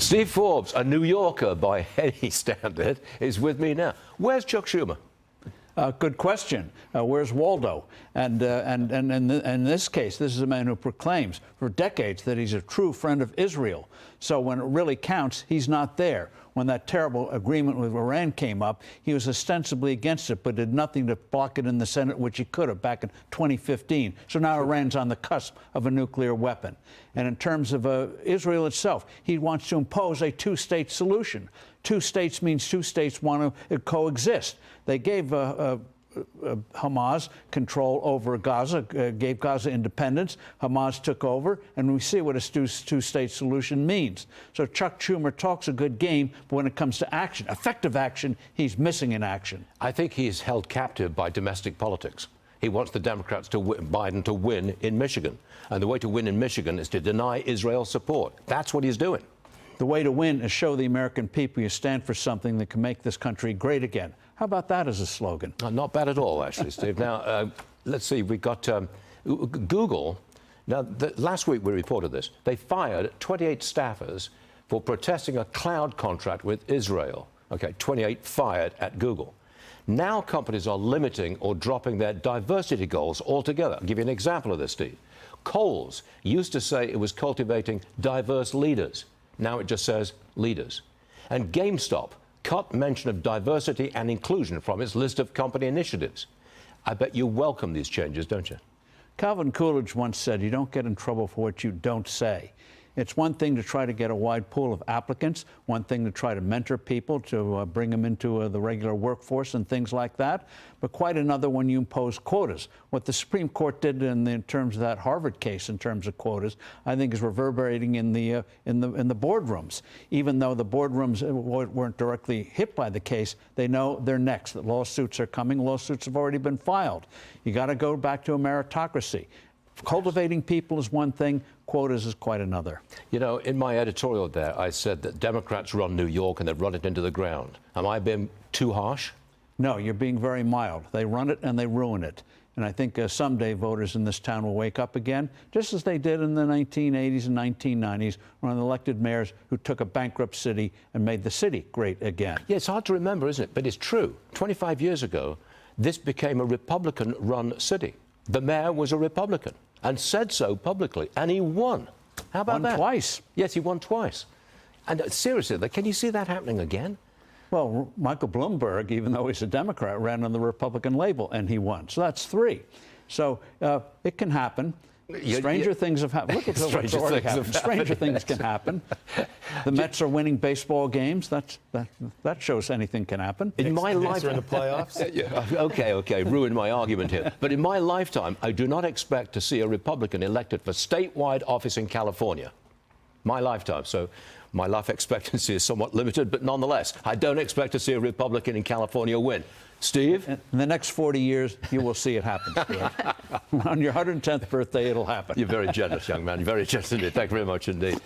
Steve Forbes, a New Yorker by any standard, is with me now. Where's Chuck Schumer? Good question. Where's Waldo? And in this case, this is a man who proclaims for decades that he's a true friend of Israel. So when it really counts, he's not there. When that terrible agreement with Iran came up, he was ostensibly against it, but did nothing to block it in the Senate, which he could have back in 2015. So now Iran's on the cusp of a nuclear weapon. And in terms of Israel itself, he wants to impose a two-state solution. Two states means two states want to coexist. They gave Hamas control over Gaza, gave Gaza independence. Hamas took over, and we see what a two-state solution means. So Chuck Schumer talks a good game, but when it comes to action, effective action, he's missing in action. I think he's held captive by domestic politics. He wants the Democrats Biden to win in Michigan. And the way to win in Michigan is to deny Israel support. That's what he's doing. The way to win is show the American people you stand for something that can make this country great again. How about that as a slogan? Not bad at all, actually, Steve. Now, let's see. We got Google. Now, last week we reported this. They fired 28 staffers for protesting a cloud contract with Israel. Okay, 28 fired at Google. Now companies are limiting or dropping their diversity goals altogether. I'll give you an example of this, Steve. Kohl's used to say it was cultivating diverse leaders. Now it just says leaders. And GameStop cut mention of diversity and inclusion from its list of company initiatives. I bet you welcome these changes, don't you? Calvin Coolidge once said, you don't get in trouble for what you don't say. It's one thing to try to get a wide pool of applicants, one thing to try to mentor people to bring them into the regular workforce and things like that, but quite another when you impose quotas. What the Supreme Court did in terms of that Harvard case in terms of quotas, I think is reverberating in the boardrooms. Even though the boardrooms weren't directly hit by the case, they know they're next, that lawsuits are coming. Lawsuits have already been filed. You got to go back to a meritocracy. Cultivating people is one thing, quotas is quite another. You know, in my editorial there, I said that Democrats run New York and they've run it into the ground. Am I being too harsh? No, you're being very mild. They run it and they ruin it. And I think someday voters in this town will wake up again, just as they did in the 1980s and 1990s, when elected mayors who took a bankrupt city and made the city great again. Yeah, it's hard to remember, isn't it? But it's true. 25 years ago, this became a Republican-run city. The mayor was a Republican and said so publicly, and he won. How about that? Won twice. Yes, he won twice. And seriously, can you see that happening again? Well, Michael Bloomberg, even though he's a Democrat, ran on the Republican label, and he won. So that's three. So it can happen. Stranger things have happened. Look at what's already happened. Stranger things can happen. The Mets are winning baseball games. That shows anything can happen. In my lifetime, in the playoffs. Okay, ruined my argument here. But in my lifetime, I do not expect to see a Republican elected for statewide office in California. My lifetime. So my life expectancy is somewhat limited, but nonetheless, I don't expect to see a Republican in California win. Steve? In the next 40 years, you will see it happen, Stuart. On your 110th birthday, it'll happen. You're very generous, young man. You're very generous indeed. Thank you very much indeed.